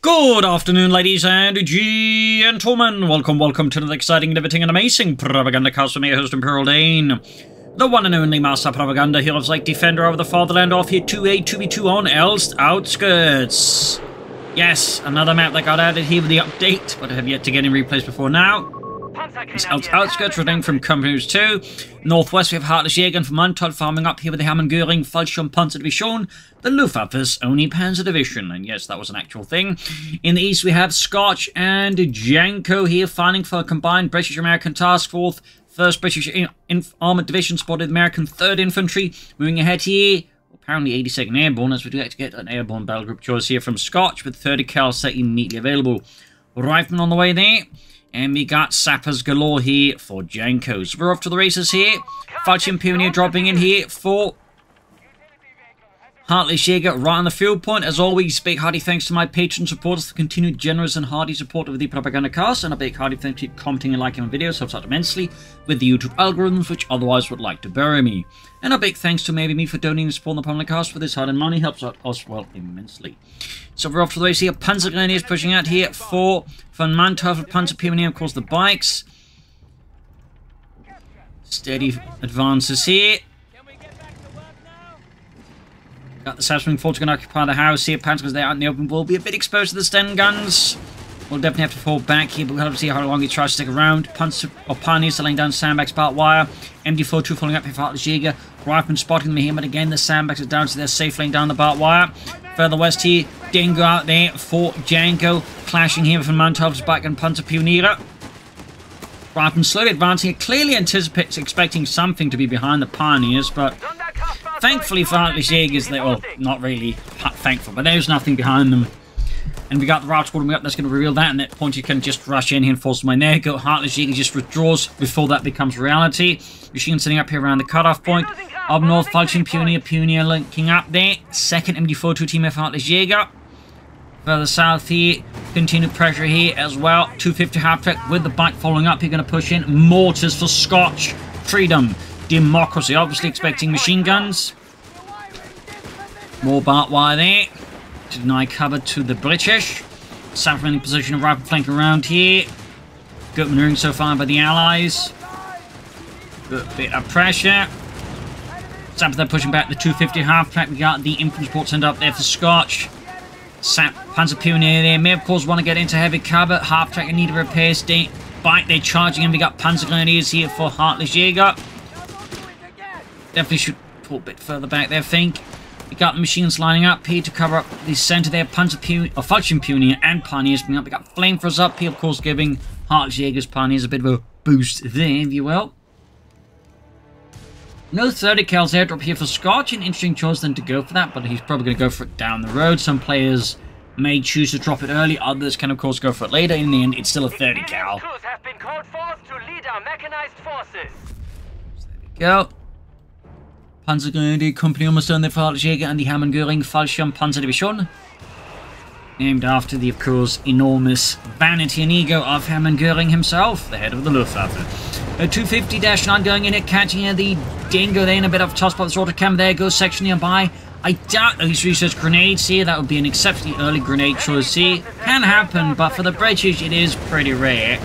Good afternoon, ladies and gentlemen. Welcome to another exciting, riveting, and amazing Propagandacast with me, host Imperial Dane. The one and only Master Propaganda, heroes like Defender of the Fatherland, off here 2A2B2 on Elst Outskirts. Yes, another map that got added here with the update, but I have yet to get in replays before now. It's Elst Outskirts, renamed from Companies 2. Northwest, we have HeartlessJ and VonMant farming up here with the Hammergöring Fallschirmpanzerdivision, the Luftwaffe's only Panzer Division. And yes, that was an actual thing. In the east, we have Scotch and Janko here fighting for a combined British-American task force. 1st British Armoured Division spotted American 3rd Infantry. Moving ahead here, apparently 82nd Airborne, as we do like to get an airborne battle group choice here from Scotch with 30 cal set immediately available. Riflemen on the way there. And we got sappers galore here for Janko. So we're off to the races here. Fallschirm Pioneer dropping in here for HeartlessJ right on the field point. As always, big hearty thanks to my patron supporters for continued generous and hearty support of the Propagandacast. And a big hearty thanks to you commenting and liking my videos. Helps out immensely with the YouTube algorithms, which otherwise would like to bury me. And a big thanks to maybe me for donating to support the Propagandacast with this hard-earned money. Helps out us well immensely. So we're off to the race here. Panzer Grenadiers pushing out here for VonMant, Panzer Pioneer, of course, the bikes. Steady advances here. Got the South Wing Force going to occupy the house here. Panzers there out in the open will be a bit exposed to the Sten guns. We'll definitely have to fall back here, but we'll have to see how long he tries to stick around. Panzer or Pioneers laying down sandbags, barbed wire. MD42 falling up here for HeartlessJ. Rifleman spotting them here, but again, the sandbags are down, so they're safe laying down the barbed wire. Further west here, Dingo out there for Janko. Clashing here with VonMant's back and Panzer Pioneer. Rifleman slowly advancing, clearly expecting something to be behind the Pioneers, but thankfully for HeartlessJ, well, not really thankful, but there's nothing behind them. And we got the route squad up, that's going to reveal that, and that point you can just rush in here and force them in there. Go HeartlessJ just withdraws before that becomes reality. Machine sitting up here around the cutoff point. Up north, Fallschirm Pioneer linking up there. 2nd MD42 team of HeartlessJ. Further south here, continued pressure here as well. 250 half-track with the bike following up. You're going to push in. Mortars for Scotch. Freedom. Democracy. Obviously expecting machine guns. More barbed wire there to deny cover to the British. South running position of rifle flank around here. Good maneuvering so far by the Allies. Good bit of pressure. South they're pushing back the 250 half track. We got the infantry support sent up there for Scotch. Panzer Pioneer there may of course want to get into heavy cover. Half track in need of repairs. Bike they're charging in. We got Panzer Grenadiers here for HeartlessJ. Definitely should pull a bit further back there, I think. We got the machines lining up here to cover up the centre there. Fallschirm Pioneer and Pioneers being up. We got flamethrowers up here, of course, giving HeartlessJ's Pioneers a bit of a boost there, if you will. No 30 cals airdrop here for Scotch. An interesting choice then to go for that, but he's probably going to go for it down the road. Some players may choose to drop it early, others can, of course, go for it later. In the end, it's still a 30 cal. So there we go. Panzer Grenadier Company almost done there for HeartlessJ and the Hammergöring Fallschirm Panzerdivision. Named after the, of course, enormous vanity and ego of Hammergöring himself, the head of the Luftwaffe. A 250-9 going in it, catching the Dingo there in a bit of a toss by the sort of cam. There goes section nearby. I doubt these research grenades here. That would be an exceptionally early grenade choice here. Can happen, but for the British, it is pretty rare.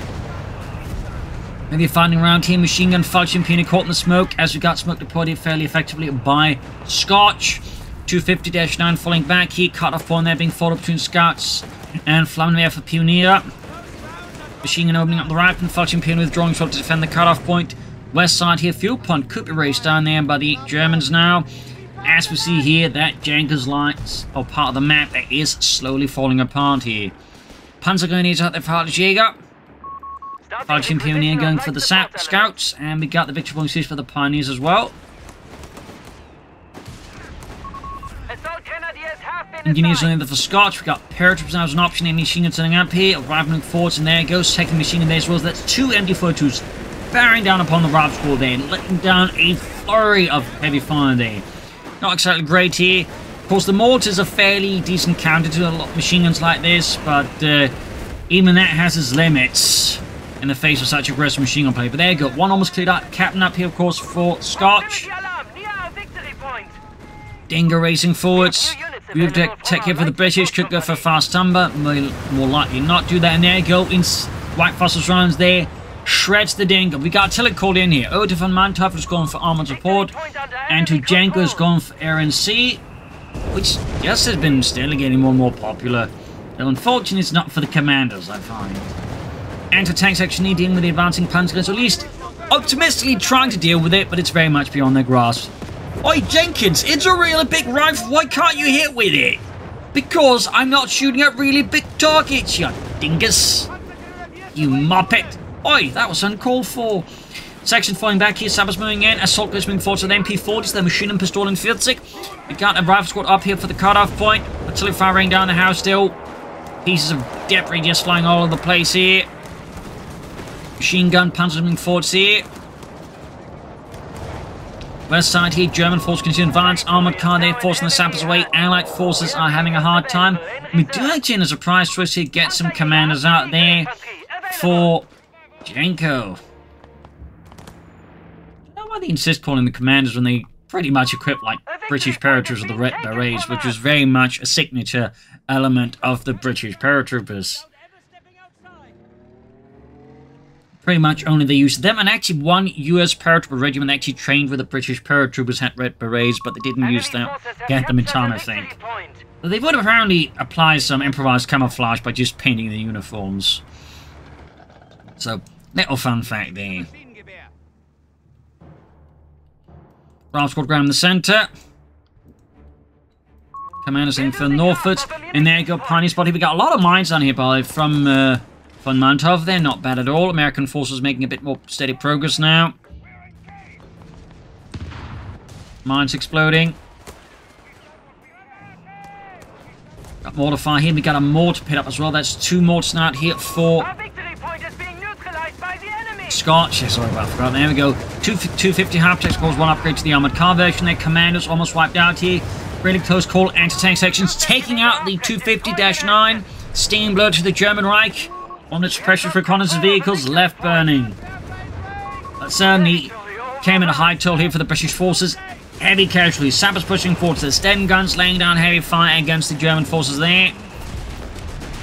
Maybe finding around here, machine gun Fallschirm Pioneer caught in the smoke as we got smoke deployed fairly effectively by Scotch. 250-9 falling back here, cut off point there being followed between Scouts and Flamming there for Pioneer. Machine gun opening up the right and Fallschirm Pioneer withdrawing to defend the cut-off point. West side here, fuel point could be raced down there by the Germans now. As we see here, that Janko's lights are part of the map that is slowly falling apart here. Panzer Grenadiers out there for HeartlessJ. Fallschirm Pioneer going for the Scouts, and we got the victory points for the Pioneers as well. Engineers only there for Scotch. We got paratroopers now as an option. A machine gun setting up here. Rifleman forwards, and there goes second machine gun there as well. So that's 2 MD42s bearing down upon the Rob squad there, letting down a flurry of heavy fire there. Not exactly great here. Of course, the mortars are fairly decent counter to a lot of machine guns like this, but even that has its limits in the face of such aggressive machine gun play. But there you go. One almost cleared up. Captain up here, of course, for Scotch. Dingo racing forwards. We have to take here for the British. Could go for fast timber. More likely not do that. And there you go. White Foster's rounds there. Shreds the Dingo. We got artillery called in here. Over to VonMant has gone for Armoured Support. And to Janko has gone for Air&Sea. Which just has been steadily getting more and more popular. Though unfortunately it's not for the commanders, I find. Anti-tank section dealing with the advancing Panzergrenadiers, or at least optimistically trying to deal with it, but it's very much beyond their grasp. Oi, Jenkins, it's a really big rifle, why can't you hit with it? Because I'm not shooting at really big targets, you dingus. You muppet. Oi, that was uncalled for. Section falling back here, Sappers moving in, Assault Guns moving forward to the MP40s, the machine and pistol and field sick. We got a rifle squad up here for the cutoff point. Artillery firing down the house still. Pieces of debris just flying all over the place here. Machine gun, panzers moving forwards here. West side here, German forces continue to advance. Armoured car there, forcing the sappers away. Allied forces are having a hard time. We do actually, in a surprise twist here, get some commanders out there for Janko. I don't know why they insist calling the commanders when they pretty much equip like British paratroopers with the Red Berets, which was very much a signature element of the British paratroopers. Pretty much only they used them, and actually one US paratrooper regiment actually trained with the British paratroopers had Red Berets, but they didn't use them, get them in time, I think. But they would apparently apply some improvised camouflage by just painting the uniforms. So, little fun fact there. Rifle squad ground in the centre. Commanders in for Norfolk. And there you go, Pioneer spot here. We got a lot of mines down here, by the way, from VonMant. They're not bad at all. American forces making a bit more steady progress now. Mines exploding. Got mortar fire here. We got a mortar pit up as well. That's 2 mortars out here for Scotch. Yeah, sorry about that. There we go. 250 half-tech scores, 1 upgrade to the armored car version. Their commanders almost wiped out here. Really close call. Anti-tank sections taking out the 250-9. Steam blow to the German Reich. On its precious reconnaissance vehicles left burning. That certainly came at a high toll here for the British forces. Heavy casualties. Sappers pushing forward to the Sten guns, laying down heavy fire against the German forces there.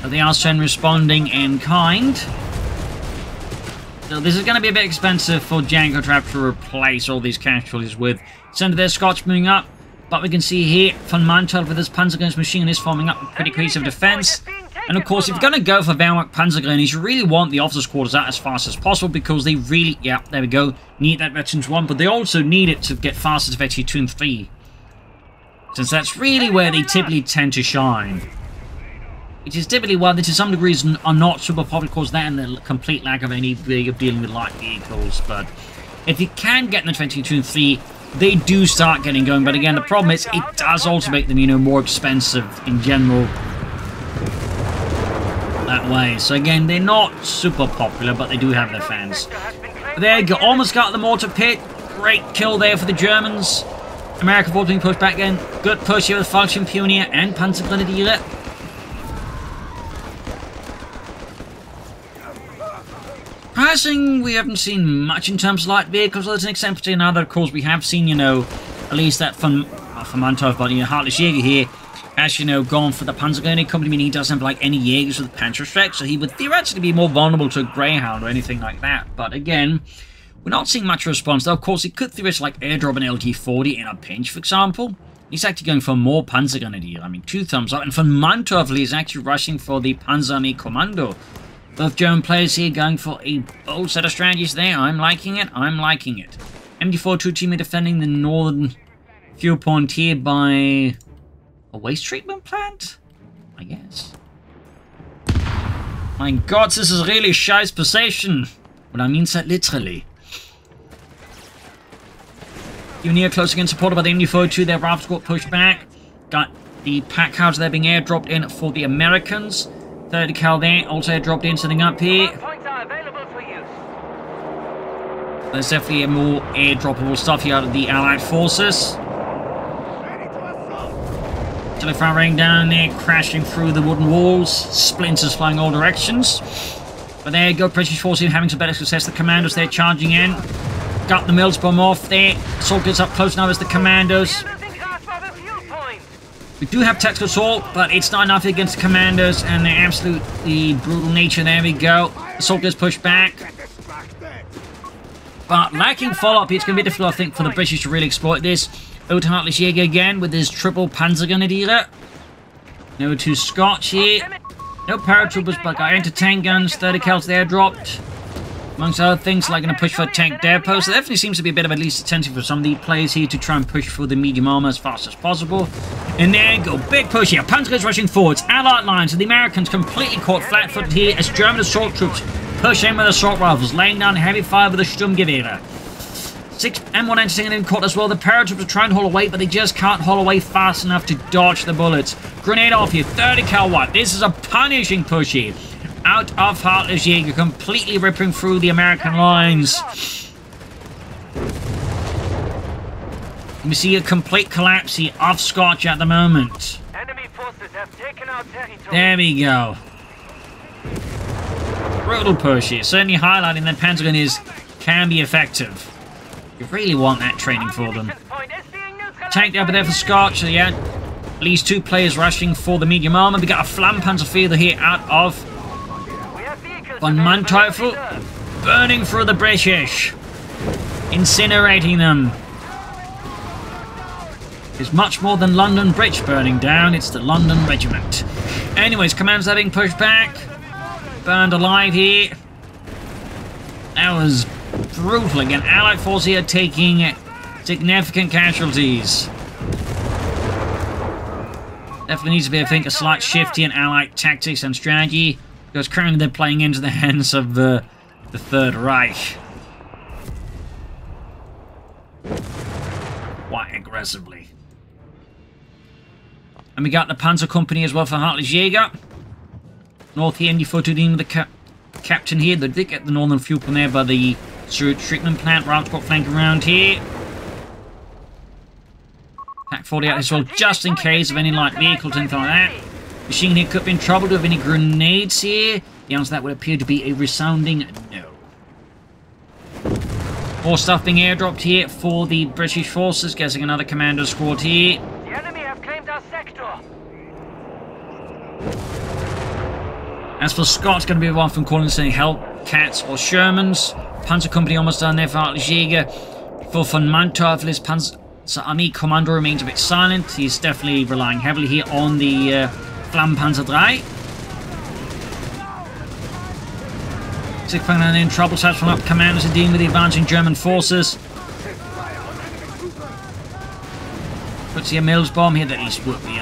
But the Arsen responding in kind. So this is going to be a bit expensive for Janko to have to replace all these casualties with. Center there, Scotch moving up. But we can see here, VonMant with his Panzergrenadiers machine is forming up a pretty cohesive defense. And of course, if you're going to go for Wehrmacht Panzergrenadiers, you really want the officers' quarters out as fast as possible because they really, yeah, there we go, need that Veterans 1, but they also need it to get faster to Veterans 2 and 3. Since that's really where they typically tend to shine. Which is typically why they to some degrees are not super popular because that and the complete lack of any way of dealing with light vehicles. But if you can get the 22 and 3, they do start getting going. But again, the problem is it does also make them, you know, more expensive in general. That way. So again, they're not super popular, but they do have their fans. There you go. Almost got the mortar pit. Great kill there for the Germans. American forces being pushed back again. Good push here with Fallschirmpionier and Panzergrenadiere. Passing, we haven't seen much in terms of light vehicles, other than except in other, of course, we have seen, you know, at least that VonMant, but, you know, HeartlessJ here, as you know, gone for the Panzergrenadier company, meaning he doesn't have, like, any Jaegers with Panzerschreck, so he would theoretically be more vulnerable to a Greyhound or anything like that. But again, we're not seeing much response, though. Of course, he could theoretically, like, airdrop an LT-40 in a pinch, for example. He's actually going for more Panzergrenadier. I mean, 2 thumbs up. And VonMant is actually rushing for the Panzerarmee Kommando. Both German players here going for a bold set of strategies there. I'm liking it. I'm liking it. MD-42 team defending the northern fuel point here by a waste treatment plant? I guess. My God, this is really scheiß position. But I mean that literally. Unir close again, supported by the MD-42. Their rifle squad pushed back. Got the pack house there being airdropped in for the Americans. 30 cal there, also dropped in, setting up here. There's definitely more airdroppable stuff here out of the Allied forces. Telephone raining down there, crashing through the wooden walls, splinters flying all directions. But there you go, British forces having some better success. The commandos there charging in. Got the Mills bomb off there. Assault gets up close now as the commandos. We do have tactical assault, but it's not enough against the commandos and their absolutely brutal nature. There we go. Assault gets pushed back. But lacking follow-up, it's going to be difficult, I think, for the British to really exploit this. Over to HeartlessJ again with his triple Panzergrenadier. Over to Scotch here. No paratroopers, but got anti-tank guns. 30 cals there dropped. Amongst other things, like going to push for tank depot. So there definitely seems to be a bit of at least attention for some of the players here to try and push for the medium armor as fast as possible. And there you go, big push here. Panzergrenadiers rushing forwards. Allied lines, and the Americans completely caught flat-footed here as German assault troops push in with assault rifles, laying down heavy fire with the Sturmgewehre. 6 M1 anti-tank in caught as well. The paratroopers are trying to haul away, but they just can't haul away fast enough to dodge the bullets. Grenade off here, 30 cal wipe. This is a punishing push here. Out of HeartlessJ, completely ripping through the American lines. We see a complete collapse here of Scotch at the moment. Enemy forces have taken our territory. There we go. Brutal push here. Certainly highlighting that Panzergrenadiers can be effective. You really want that training for them. Tank up there for Scotch. So yeah, at least 2 players rushing for the medium armor. We got a Flampanzerfeder here out of VonMant rifle, burning through the British, incinerating them. It's much more than London Bridge burning down, it's the London Regiment. Anyways, commands are being pushed back, burned alive here. That was brutal again. Allied forces here taking significant casualties. Definitely needs to be, I think, a slight shift in Allied tactics and strategy, because currently they're playing into the hands of the Third Reich quite aggressively. And we got the Panzer Company as well for HeartlessJ. North here, Indy footed in with the captain here. They did get the northern fuel from there by the sewage treatment plant. Transport flank around here. Pack 40 out as well, just in case of any light vehicles, anything like that. Machine here could be in trouble. Do we have any grenades here? The answer to that would appear to be a resounding no. More stuff being airdropped here for the British forces. Guessing another commando squad here. The enemy have claimed our sector. As for Scott, going to be one from calling saying Hellcats or Shermans. Panzer Company almost done there for HeartlessJ. For VonMant rifle, his Panzer Army commander remains a bit silent. He's definitely relying heavily here on the Flammenpanzer 3. 6 in trouble, from up commanders are dealing with the advancing German forces. Puts the Mills bomb here, that at least would be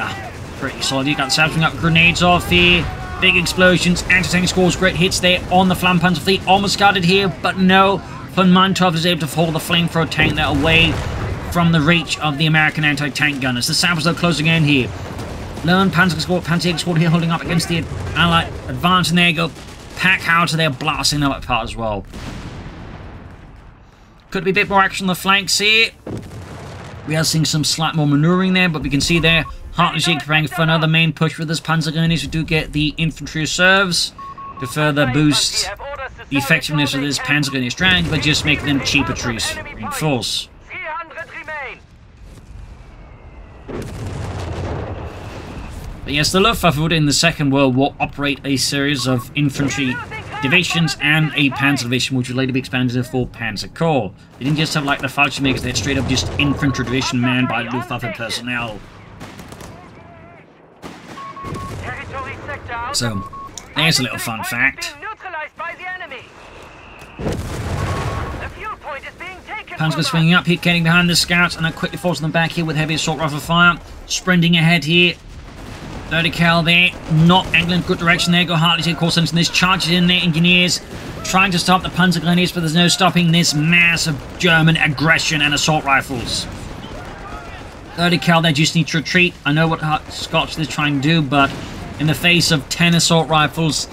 pretty solid. You got sampling up grenades off here. Big explosions, anti-tank scores great hits there on the Flammenpanzer fleet. Almost got it here, but no. VonMant is able to hold the flamethrower tank that away from the reach of the American anti-tank gunners. The samples are closing in here. Lone Panzer squad here holding up against the Allied advance, and there you go. Pack Howitzer there blasting them apart as well. Could be a bit more action on the flanks here. We are seeing some slight more maneuvering there, but we can see there HeartlessJ preparing for another main push with this Panzergrenadiers. We do get the infantry reserves to further boost the effectiveness of this Panzergrenadier strategy, but just make them cheaper to reinforce. But yes, the Luftwaffe would in the Second World War operate a series of infantry divisions and a Panzer division, which would later be expanded to 4 Panzer Corps. They didn't just have like the Fallschirmjägers, they had straight up just infantry division manned by Luftwaffe personnel. So, there's a little fun fact. Panzer swinging up here, getting behind the scouts, and then quickly forcing them back here with heavy assault rifle fire. Sprinting ahead here. 30 cal there, not angling good direction there. Go HeartlessJ, course into this, charges in there, engineers trying to stop the Panzergrenadiers, but there's no stopping this mass of German aggression and assault rifles. 30 cal there, just need to retreat. I know what Scotch is trying to do, but in the face of 10 assault rifles,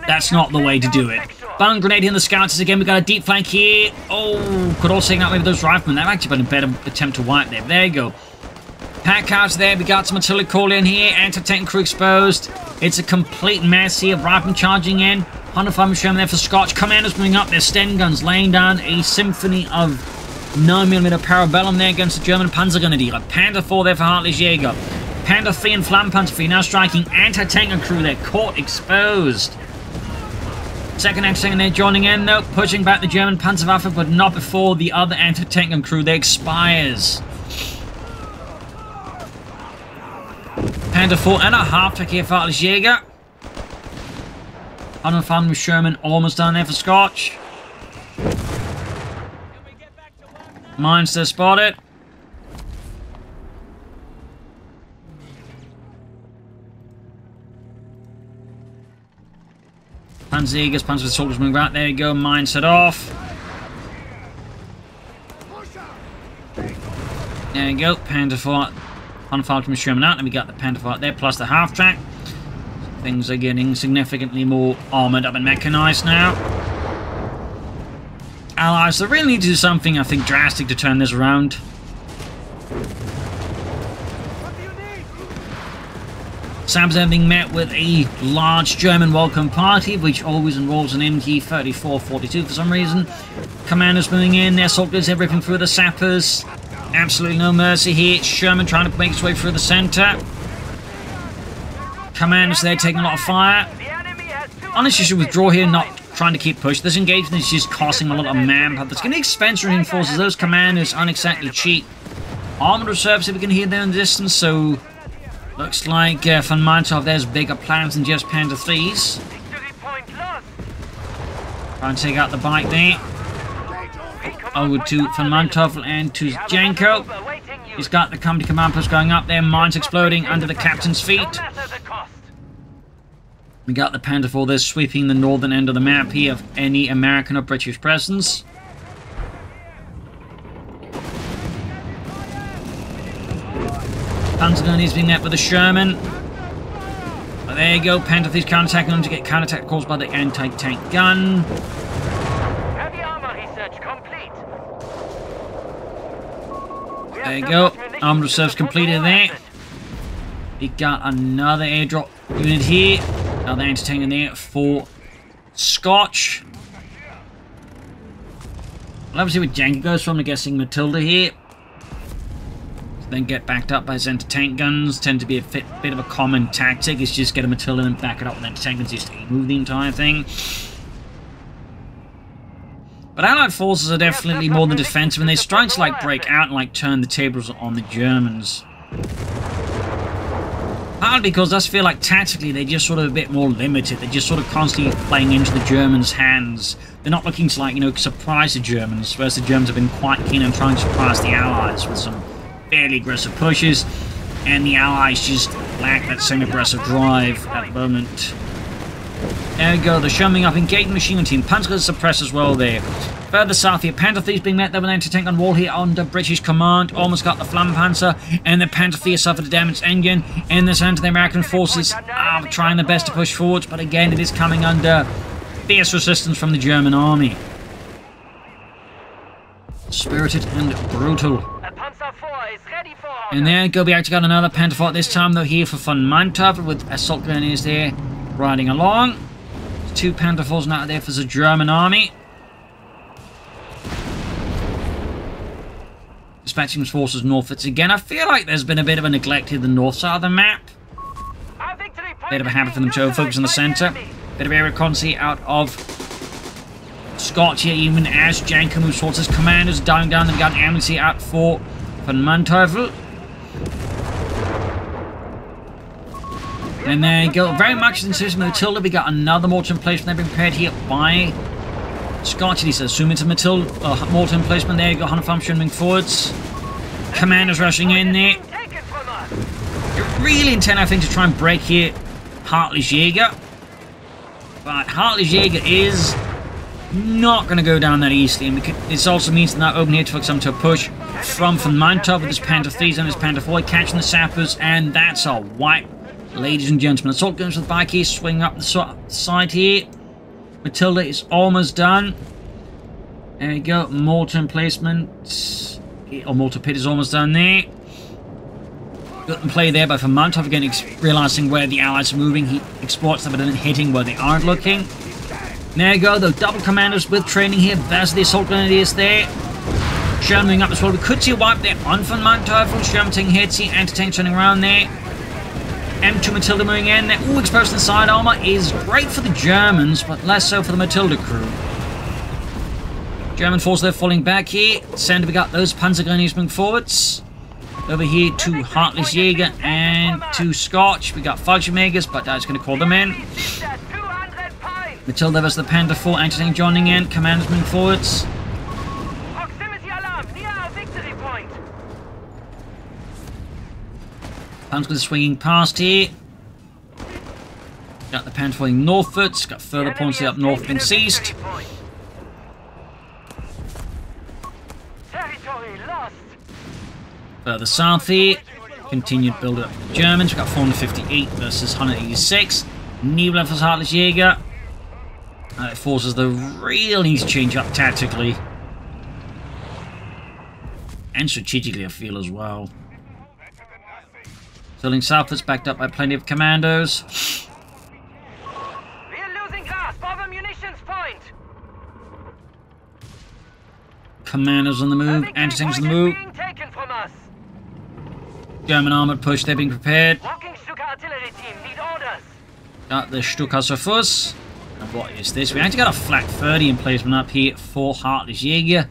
that's not the way to do it. Bung grenade in the scouts again. We got a deep flank here. Oh, could also take out maybe those riflemen. That actually been a better attempt to wipe there. There you go. Pack house there. We got some artillery call in here. Anti-tank crew exposed. It's a complete mess here. Riflemen charging in. 105 Sherman there for Scotch. Commanders moving up their Sten guns, laying down a symphony of 9mm Parabellum there against the German Panzergrenadier. Panther 4 there for HeartlessJ. Panther 3 and Flampanzer 3 now striking anti-tank crew. They're caught exposed. Second anti-tank there joining in though, pushing back the German Panzerwaffe, but not before the other anti-tank crew. They expires. Panther 4 and a half-track here for HeartlessJ. 105 with Sherman almost done there for Scotch. Mines still spotted. Panzerjägers, Panzer soldiers moving right. There you go. Mine set off. There you go. Panther 4. 105 from Sherman out. And we got the Panther 4 there plus the half track. Things are getting significantly more armoured up and mechanized now. Allies, they really need to do something, I think, drastic to turn this around. Sabs are being met with a large German welcome party, which always involves an MG-34-42 for some reason. Commanders moving in, their soldiers, they're ripping through the sappers. Absolutely no mercy here. Sherman trying to make his way through the centre. Commanders there taking a lot of fire. Honestly, should withdraw here, not trying to keep push. This engagement is just costing a lot of manpower. That's going to expense reinforces. Those commanders aren't exactly cheap. Armoured reserves, if we can hear them in the distance, so looks like VonMant there's bigger plans than just Panther 3s. Try and take out the bike there. Over to VonMant and to Janko. He's got the company command post going up there. Mines exploding under the captain's feet. We got the Panther 4 there sweeping the northern end of the map here of any American or British presence. Panzer gun is being met with a Sherman. But there you go, Panther 3's counterattacking them to get counterattack caused by the anti-tank gun. Heavy armor research complete. There you go, armoured reserves completed there. We got another airdrop unit here. Another anti-tank in there for Scotch. Well, obviously with Janko goes from, I'm guessing, Matilda here. Then get backed up by his anti-tank guns. Tend to be a bit of a common tactic. Is just get a Matilda and back it up with anti-tank guns just to move the entire thing. But Allied forces are definitely more than defensive, and they're trying to like break out and like turn the tables on the Germans. Partly because I feel like tactically they're just sort of a bit more limited. They're just sort of constantly playing into the Germans' hands. They're not looking to, like, you know, surprise the Germans, whereas the Germans have been quite keen on trying to surprise the Allies with some fairly aggressive pushes, and the Allies just lack that same aggressive drive at the moment. There we go, they're shumming up, engaging machine gun team. Panzer suppressed as well there. Further south here, Panther 3's being met there with an anti-tank on wall here under British command. Almost got the Flampanzer, and the Panther 3 suffered a damaged engine. In the center, the American forces are trying their best to push forwards, but again, it is coming under fierce resistance from the German army. Spirited and brutal. And there we go, we actually got another Panther 4 this time, though, here for VonMant with assault grenadiers there riding along. Two Panther 4s now there for the German army. Dispatching his forces northwards again. I feel like there's been a bit of a neglect here the north side of the map. Bit of a habit for them to focus on the centre. Bit of air reconnaissance out of Scotch here, even as Janko moves towards his commanders. Down. Then we got an Air&Sea out for VonMant. And there you go. Very much in the system of Matilda. We got another mortar emplacement. They've been prepared here by Scotch. He says, zoom into Matilda. Mortar emplacement. There you go. 105 moving forwards. Commanders rushing in there. They're really intent, I think, to try and break here HeartlessJ. But HeartlessJ is not going to go down that easily. And this also means that now open here to focus them to a push from VonMant with his Panther 3s and his Panther 4 catching the sappers. And that's a wipe. Ladies and gentlemen, assault guns with the bike here, swing up the side here. Matilda is almost done. There we go, mortar emplacement. Or mortar pit is almost done there. Good play there by VonMant, again realizing where the Allies are moving. He exploits them but then hitting where they aren't looking. There you go, the double commanders with training here. There's the assault grenadiers there. Sherman moving up as well. We could see a wipe there on VonMant. Sherman taking hits here, anti-tank turning around there. M2 Matilda moving in. They're all exposed to the side armor. Is great for the Germans, but less so for the Matilda crew. German forces, they're falling back here. Center, we got those Panzergrenadiers moving forwards. Over here to HeartlessJ and to Scotch. We got Fallschirmjägers, but that's going to call them in. Matilda versus the Panther 4, anti-tank joining in. Commanders moving forwards. Proximity alarm near our victory point. Panzer's swinging past here. Got the Panther falling northwards. Got further points up north being seized. Territory lost. Further south here, continued build up of the Germans. We've got 458 versus 186. Niebler versus HeartlessJ. It forces the real need to change up tactically. And strategically, I feel as well. Filling southwards, backed up by plenty of commandos. We're losing grasp of a munitions point. Commandos on the move, anti-tanks on the move. Being taken from us. German armoured push, they're being prepared. Walking Stuka artillery team need orders. Got the Stuka. And what is this? We actually got a flak 30 in placement up here for HeartlessJ.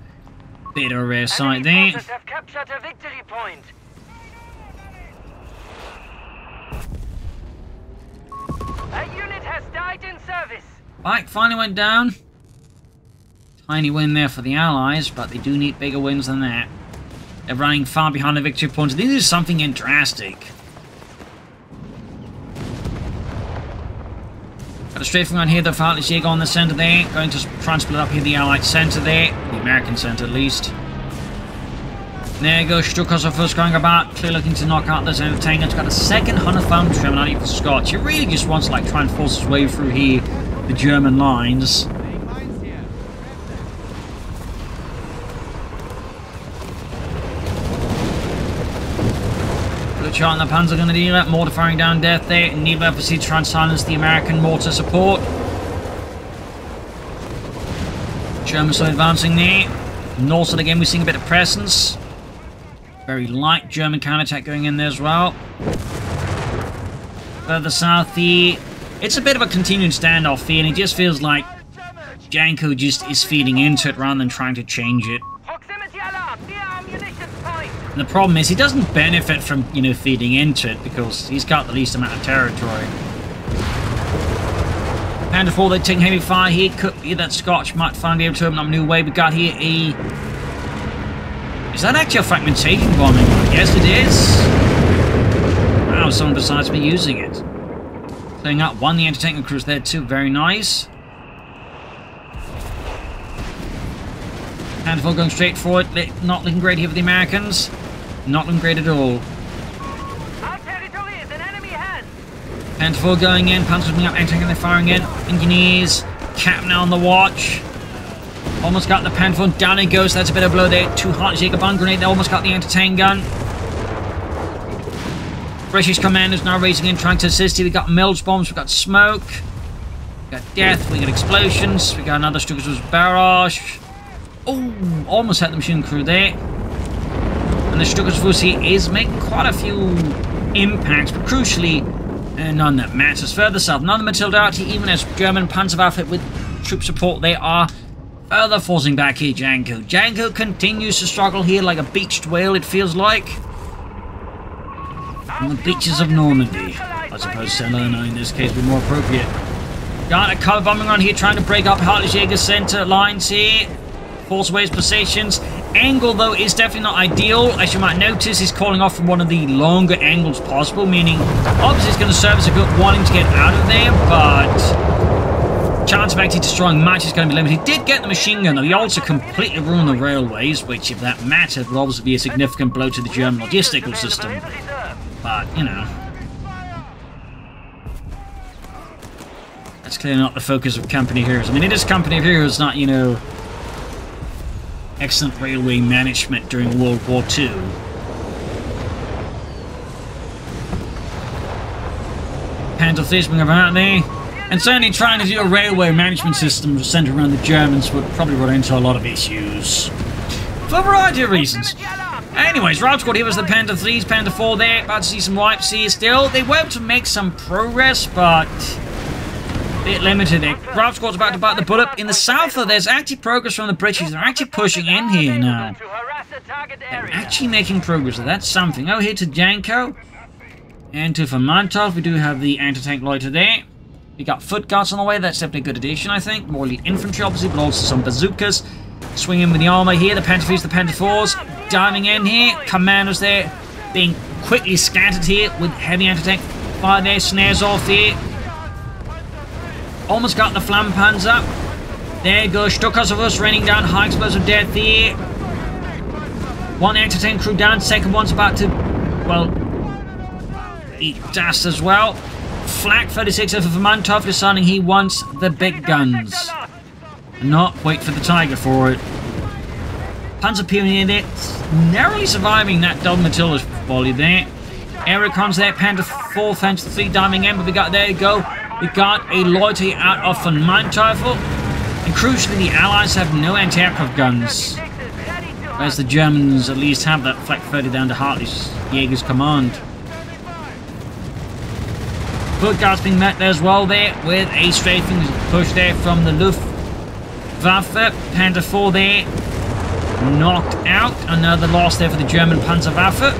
Bit of a rare sight there. Enemy forces have captured a victory point. A unit has died in service. Bike finally went down. Tiny win there for the Allies, but they do need bigger wins than that. They're running far behind the victory points. This is something drastic. Got a strafing around here, the HeartlessJ on the centre there. Going to try and split up here the Allied centre there. The American centre at least. There goes Stuka first going about. Clearly looking to knock out those entertainers. Got a second 100th Infantry coming out here for Scotch. He really just wants to like try and force his way through here, the German lines. Shot in the Panzergrenadier, mortar firing down death there. Niebler proceeds to try and silence the American mortar support. Germans still advancing there. North side again, we're seeing a bit of presence. Very light German counterattack going in there as well. Further south here, it's a bit of a continued standoff here, and it just feels like Janko just is feeding into it rather than trying to change it. Proximity alarm near our munitions point. And the problem is he doesn't benefit from, feeding into it because he's got the least amount of territory. Panther 4, they're taking heavy fire here. Could be that Scotch might finally be able to open up a new way. We got here a... Is that actually a fragmentation bombing? Yes, it is. Wow, someone besides me using it. Clearing up one, the anti-tank crews there too. Very nice. Panther 4 going straight forward. Not looking great here for the Americans. Not looking great at all. Our territory is in enemy hands. Panther 4 going in. Panthers moving up, anti-tank, they're firing in. Engineers. Cap now on the watch. Almost got the Panther 4. Down it goes. That's a bit of blow there. Two HeartlessJ bomb grenade. They almost got the anti-tank gun. British commanders now raising in, trying to assist here. We got Mills bombs. We got smoke. We got death. We got explosions. We got another Stuka's barrage. Oh, almost had the machine crew there. And the Stuka's here is making quite a few impacts, but crucially, none that matters. Further south, another Matilda out here, even as German Panzerwaffe with troop support, they are further forcing back here Janko. Janko continues to struggle here like a beached whale, it feels like. On the beaches of Normandy. I suppose Selena in this case would be more appropriate. Got a cover bombing around here, trying to break up HeartlessJ's center lines here. Force away his positions. Angle, though, is definitely not ideal. As you might notice, he's calling off from one of the longer angles possible, meaning obviously it's going to serve as a good warning to get out of there, but chance of actually destroying much is going to be limited. He did get the machine gun, though. He also completely ruined the railways, which, if that mattered, would obviously be a significant blow to the German logistical system. But, that's clearly not the focus of Company of Heroes. I mean, it is Company of Heroes, not, excellent railway management during World War II. Panther 3 moving around there. And certainly trying to do a railway management system centered around the Germans would probably run into a lot of issues. For a variety of reasons. Anyways, Route Squad here was the Panther 3s, Panther 4 there. About to see some wipes here still. They were able to make some progress, but a bit limited there. Route Squad's about to bite the bullet. In the south, though, there's actually progress from the British. They're actually pushing in here now. They're actually making progress. So that's something. Oh, here to Janko. And to VonMant. We do have the anti-tank loiter there. We got foot guards on the way. That's definitely a good addition, I think. More elite infantry, obviously, but also some bazookas. Swinging with the armor here. The Panther 3s, the Panther 4s. Diving in here. Commandos there. Being quickly scattered here with heavy anti-tank fire there. Snares off here. Almost got the Flampanzer. There goes Stukas of us raining down high explosive death here. One anti-tank crew down. Second one's about to, well, eat dust as well. Flak 36 for VonMant deciding he wants the big guns. Not wait for the Tiger for it. Panzer Pioneer there, narrowly surviving that double Matilda volley there. Aerocons there, Panther 4, Panther 3 diving in, but we got, there you go. We got a loiter out of VonMant. And crucially, the Allies have no anti-aircraft guns. Whereas the Germans at least have that Flak 30 down to HeartlessJ's command. Foot guards being met there as well there with a strafing push there from the Luftwaffe. Panther 4 there knocked out. Another loss there for the German Panzerwaffe.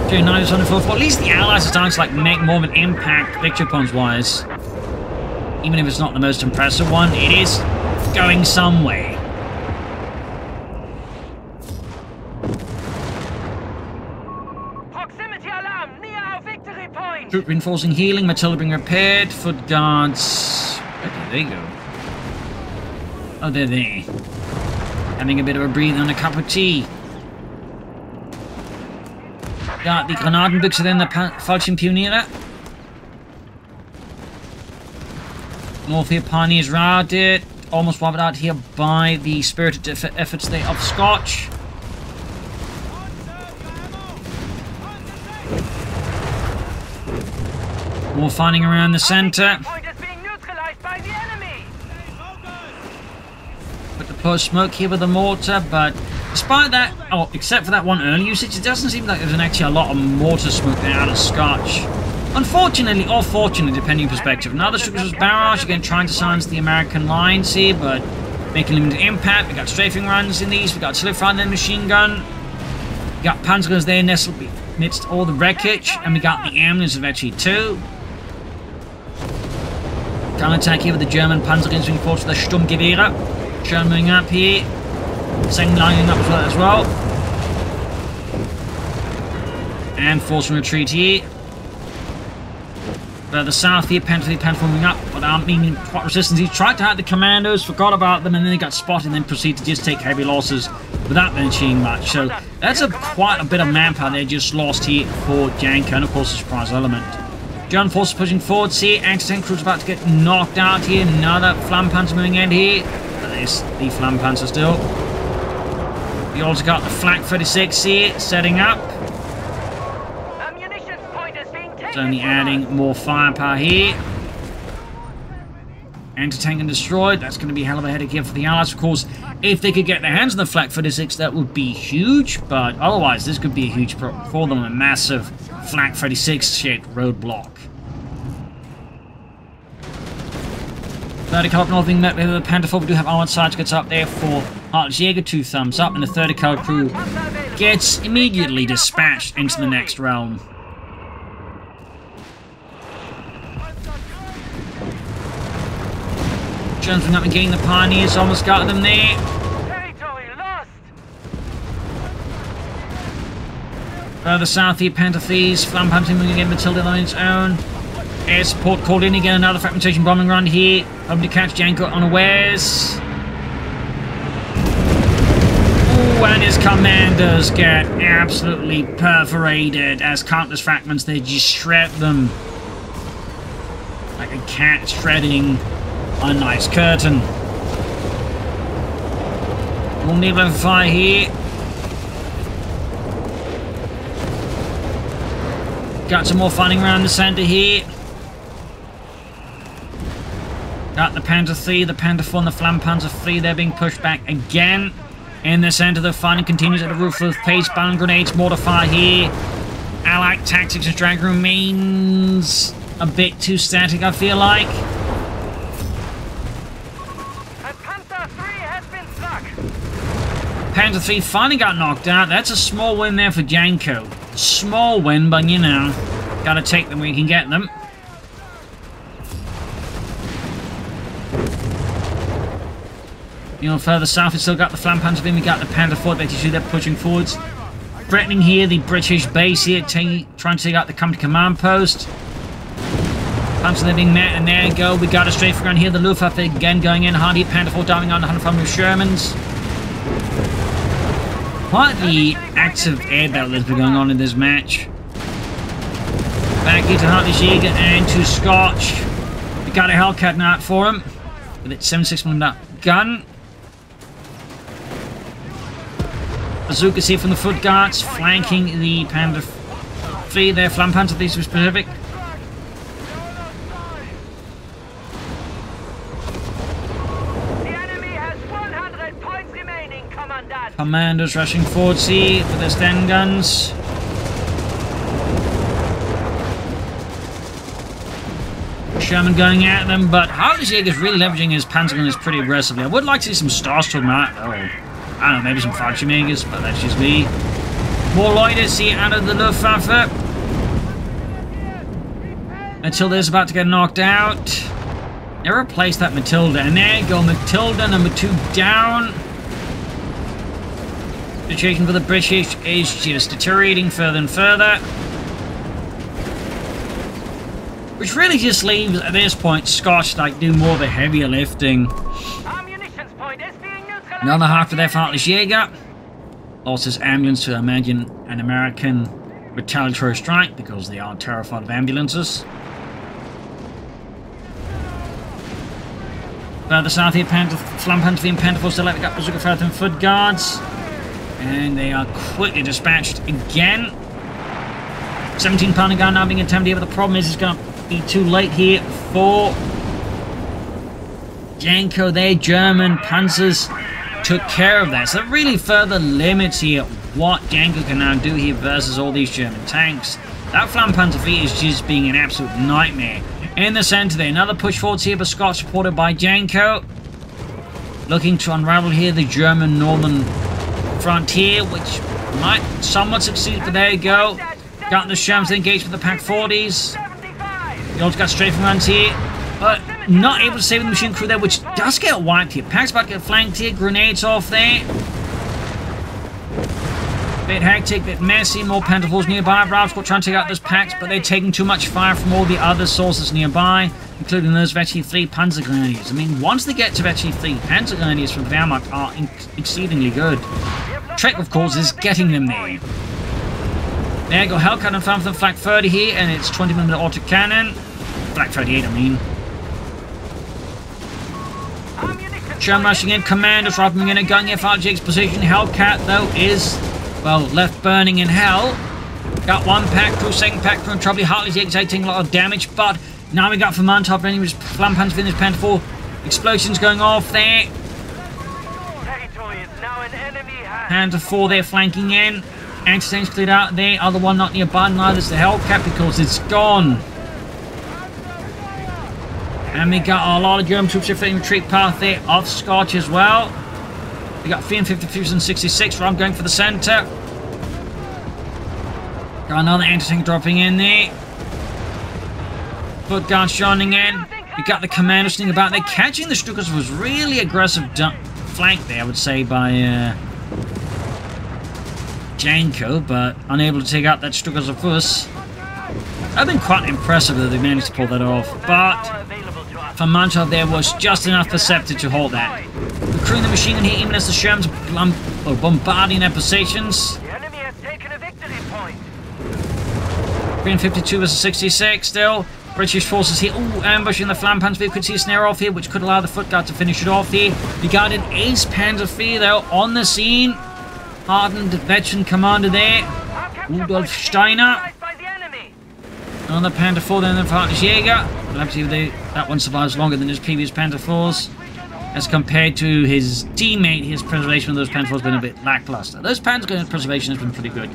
J9 on the 4th. Well, at least the Allies are starting to like make more of an impact picture points wise. Even if it's not the most impressive one, it is going some way. Troop reinforcing healing, Matilda being repaired, foot guards. Where did they go? Oh, they're there. Having a bit of a breathe and a cup of tea. Got the Granatenbüchse then, the Fallschirmpioniere. North here, Pioneers routed. Almost wiped out here by the spirited efforts there of Scotch. More fighting around the center. Put the push smoke here with the mortar, but despite that, oh, except for that one early usage, it doesn't seem like there's actually a lot of mortar smoke there out of Scotch. Unfortunately, or fortunately, depending on perspective. Now the Stukas barrage, again trying to silence the American lines here, but making limited impact. We got strafing runs in these, we got slip front and machine gun. We got panzer guns there nestled amidst all the wreckage, and we got the ambulance eventually too. Counter-attack here with the German Panzerguns being forced to the Sturmgewehre. German moving up here. Second lining up as well. And forcing retreat here. Further south here, Panther moving up without meaning quite resistance. He tried to hide the commandos, forgot about them, and then they got spotted and then proceeded to just take heavy losses without achieving much. So that's quite a bit of manpower they just lost here for Janko, and of course the surprise element. German forces pushing forwards here. Anti-tank crews about to get knocked out here. Another Flampanzer moving in here. There's the Flampanzer still. We also got the Flak 36 here setting up. It's only adding more firepower here. Anti-tank and destroyed. That's going to be a hell of a headache here for the Allies. Of course, if they could get their hands on the Flak 36, that would be huge. But otherwise, this could be a huge problem for them. A massive Flak 36 shaped roadblock. 30 cal up north being met with the Panther 4. We do have Armoured Support up there for HeartlessJ. 2 thumbs up, and the 30 cal crew gets immediately dispatched into the next realm. Germans up and getting the Pioneers, almost got them there. Further south here, Panther 3s, Flampanzer moving again, Matilda on its own. Air support called in again, another fragmentation bombing run here. Hoping to catch Janko unawares. Ooh, and his commanders get absolutely perforated as countless fragments, they just shred them. Like a cat shredding a nice curtain. More needle fire here. Got some more fighting around the center here. Got the Panther 3, the Panther 4 and the Flampanzer 3. They're being pushed back again. In the center, the fighting continues at a ruthless pace. Bound grenades, mortar fire here. Allied tactics and drag remains a bit too static, I feel like. Panther 3 has been struck. Panther 3 finally got knocked out. That's a small win there for Janko. Small win, but you know, gotta take them where you can get them. You know, further south, we've still got the Flampanzer beam. We got the Panther 4, but you see they're pushing forwards. Threatening here the British base here, trying to take out the company command post. Panzer they're being met, and there you go. We got a strafe ground here. The Luftwaffe again going in hard here. Panther 4 diving on the 105 with Shermans. Quite the active air battle that's been going on in this match. Back here to HeartlessJ and to Scotch. We got a Hellcat now for him with its 7.6mm gun. Bazookas here from the foot guards, flanking the Panther 3 there, Flampanzer 3 to be specific. The enemy has 100 points remaining, Commandant. Commanders rushing forwards here with their Sten guns. Sherman going at them, but HeartlessJ is really leveraging his panzer guns pretty aggressively. I would like to see some stars from that, though. I don't know, maybe some Fallschirmjägers, but that's just me. More loiters here out of the Luftwaffe. Matilda's about to get knocked out. They replaced that Matilda, and there you go, Matilda number 2 down. The situation for the British is just deteriorating further and further. Which really just leaves, at this point, Scotch like do more of the heavier lifting. Ammunitions point is being neutralized. Another half of their HeartlessJ lost his ambulance to, imagine, an American retaliatory strike because they are terrified of ambulances. Further south here, Flampanzer and Panther 4 still got Bazooka Fire and foot guards. And they are quickly dispatched again. 17-pounder gun now being attempted here, but the problem is it's going to be too late here for Janko. Their German Panzers took care of that. So that really further limits here what Janko can now do here versus all these German tanks. That Flampanzer V is just being an absolute nightmare. In the center there, another push forwards here, but Scott supported by Janko. Looking to unravel here the German northern frontier, which might somewhat succeed, but there you go. Got the Shermans engaged with the Pack 40s. You also got strafing runs here, but not able to save the machine crew there, which does get wiped here. Pack's about to get flanked here, grenades off there. Bit hectic, bit messy, more Panther 4s nearby. Ralph's got trying to take out those packs, but they're taking too much fire from all the other sources nearby, including those Vetchi 3 Panzer Grenadiers. I mean, once they get to Vetchi 3, Panzer Grenadiers from Wehrmacht are exceedingly good. Trick, of course, is getting them there. There you go, Hellcat and found for the Flak 30 here, and it's 20mm autocannon. Flak 38, I mean. Sherman rushing in, Commandos dropping in a gun here for HeartlessJ's position. Hellcat, though, is, well, left burning in hell. Got one pack crew, second pack crew in trouble. HeartlessJ taking a lot of damage, but now we got VonMant top ending with Flampanzer in this Panther 4. Explosions going off there. Territory is now in enemy hands. Panther 4 there flanking in. Anti-tanks cleared out there. Other one not nearby, neither is the Hellcat because it's gone. And we got a lot of German troops shifting retreat path there off Scotch as well. We got 350 and 66. Ram going for the center. Got another anti-tank dropping in there. Foot guards shining in. We got the commander sneaking about there. Catching the Stukas was really aggressive flank there, I would say, by Janko, but unable to take out that Stukas of us. I've been quite impressive that they managed to pull that off, but VonMant there was just enough perceptive to hold that. Recruiting the machine gun here, even as the Shermans are bombarding their positions. The enemy has taken a victory point. 352 versus 66 still. British forces here. Ooh, ambushing the Flampanzer. We could see a snare off here, which could allow the foot guard to finish it off here. We got an ace Panzer IV though on the scene. Hardened veteran commander there, Rudolf Steiner. Another Panther 4 then for HeartlessJ. We'll have to see if that one survives longer than his previous Panther Force. As compared to his teammate, his preservation of those Panther Force has been a bit lackluster. Those Panther preservation has been pretty good.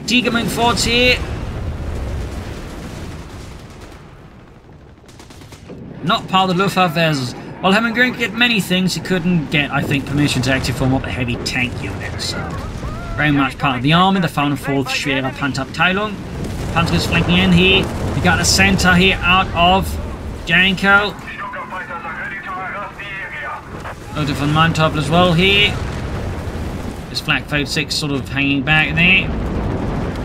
DAK moving forwards here. Not part of the Luftwaffe as while having going to get many things, he couldn't get, I think, permission to actually form up a heavy tank unit. So, very much part of the army, the 4th Schwere Panzerabteilung. Panzer is flanking in here. We got a center here out of Janko. Loads of VonMant as well here. This Flak 56 sort of hanging back there.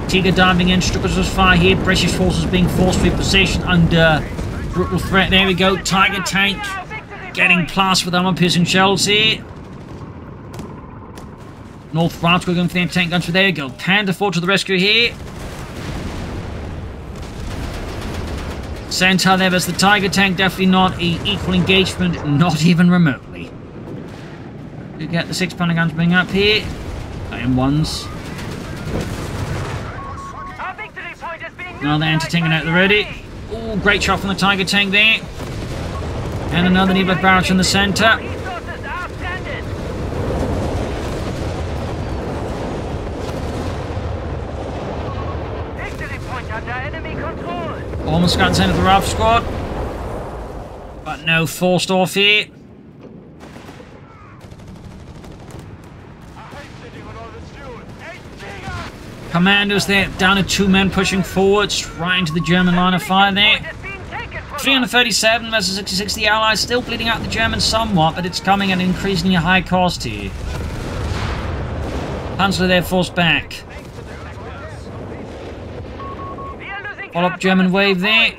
Tiger diving in, Stuckers was fire here. British forces being forced to reposition under brutal threat. There we go. Tiger tank getting plastered with armor-piercing shells here. North France, we're going for the anti-tank guns. There we go. Panther 4 to the rescue here. Centaur there as the Tiger tank. Definitely not an equal engagement, not even remotely. We get the 6-pounder guns bring up here. M1s. Now they're anti-tanking out the ready. Oh, great shot from the Tiger tank there. And another Nebula barrage in the center. Almost got sent to the RAF squad. But no forced off here. Commandos there, down to 2 men pushing forwards, right into the German line of fire there. 337 versus 66, the Allies still bleeding out the Germans somewhat, but it's coming at an increasingly high cost here. Panzer there forced back. Follow-up German wave there.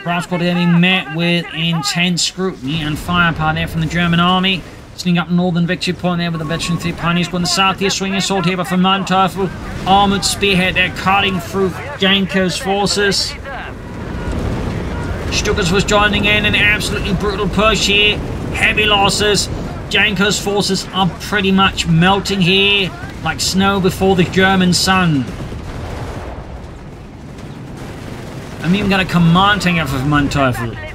RAF squad being met with intense scrutiny and firepower there from the German army. Sneaking up northern victory point there with the veteran 3 Pioneer Squad. In the south here, swinging assault here by VonMant. Armoured spearhead there, cutting through Janko's forces. Stuckers was joining in an absolutely brutal push here. Heavy losses. Janko's forces are pretty much melting here like snow before the German sun. I'm even got a command tank out for VonMant.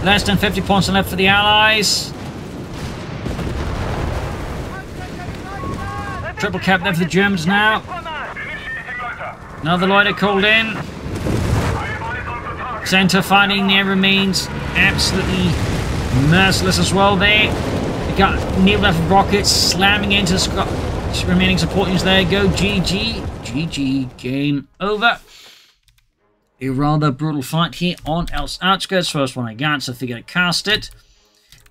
Less than 50 points left for the Allies. Triple cap there for the Germans now. Another loiter called in. Center fighting there remains absolutely merciless as well there. We got Luftwaffe rockets slamming into Scotch remaining support units there. Go GG. GG. Game over. A rather brutal fight here on Elst Outskirts. First one I got, so I figured I'd cast it.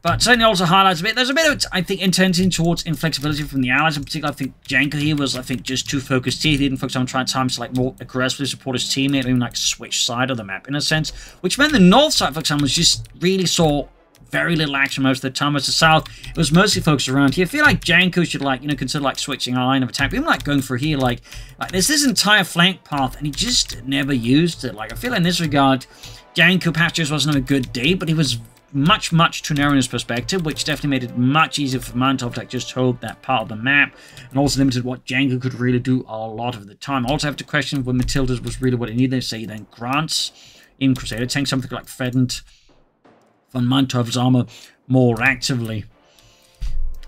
But certainly also highlights a bit. There's a bit of, I think, intensity towards inflexibility from the Allies. In particular, I think Janko here was, I think, just too focused here. He didn't focus on trying times to, like, more aggressively support his teammate, even, like, switch side of the map, in a sense. Which meant the north side, for example, was just really saw very little action most of the time. Whereas the south, it was mostly focused around here. I feel like Janko should, like, you know, consider, like, switching a line of attack. Even, like, going for here, like there's this entire flank path, and he just never used it. Like, I feel like in this regard, Janko perhaps just wasn't a good day, but he was much, much too narrow in his perspective, which definitely made it much easier for VonMant to just hold that part of the map, and also limited what Janko could really do a lot of the time. I also have to question when Matilda's was really what it needed. Say then Grants in Crusader tank something like threatened VonMant's armor more actively.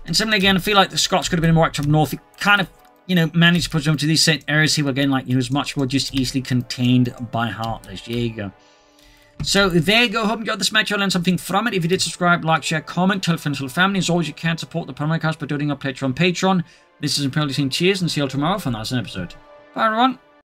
And similarly, again, I feel like the Scots could have been more active north. He kind of, you know, managed to push them to these areas here, again, like, he was much more just easily contained by HeartlessJ. So there you go. Hope you enjoyed this match. I learned something from it. If you did, subscribe, like, share, comment, tell friends and family. As always, you can support the Propagandacaster by doing a pledge on Patreon. This is Imperial Team. Cheers, and see you all tomorrow for another episode. Bye, everyone.